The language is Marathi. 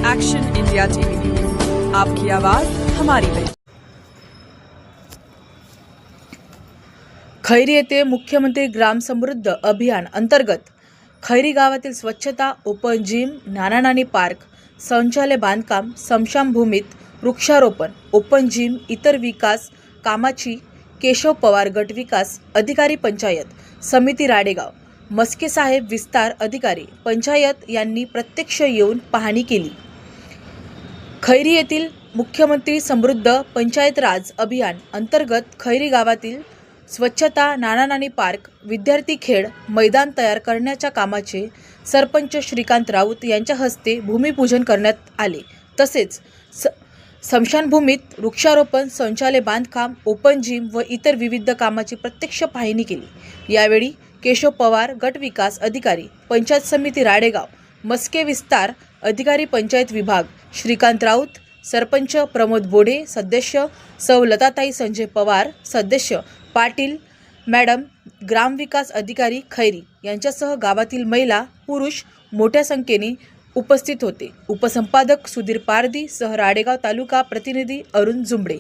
एक्शन इंडिया टीवी न्यूज, आपकी आवाज हमारी पहचान। खैरी येथे मुख्यमंत्री ग्राम समृद्ध अभियान अंतर्गत खैरी गावातील स्वच्छता, ओपन जिम, नाना नानी पार्क, शौचालय बांधकाम, स्मशानभूमीत वृक्षारोपण, ओपन जिम, इतर विकास कामाची केशव पवार गट विकास अधिकारी पंचायत समिती राडेगाव, मस्के साहेब विस्तार अधिकारी पंचायत यांनी प्रत्यक्ष येऊन पाहणी केली। खैरी येथील मुख्यमंत्री समृद्ध पंचायत राज अभियान अंतर्गत खैरी गावातील स्वच्छता, नाना नानी पार्क, विद्यार्थी खेळ मैदान तयार करण्याच्या कामाचे सरपंच श्रीकांत राऊत यांच्या हस्ते भूमिपूजन करण्यात आले। तसेच स्मशानभूमीत वृक्षारोपण, शौचालय बांधकाम, ओपन जिम व इतर विविध कामाची प्रत्यक्ष पाहणी केली। यावेळी केशव पवार गट विकास अधिकारी पंचायत समिती राडेगाव, मस्के विस्तार अधिकारी पंचायत विभाग श्रीकांत राऊत, सरपंच प्रमोद बोडे, सदस्य सौ लताताई संजय पवार, सदस्य पाटील मॅडम, ग्रामविकास अधिकारी खैरी यांच्यासह गावातील महिला पुरुष मोठ्या संख्येने उपस्थित होते। उपसंपादक सुधीर पारदी सह राडेगाव तालुका प्रतिनिधी अरुण जुंबडे।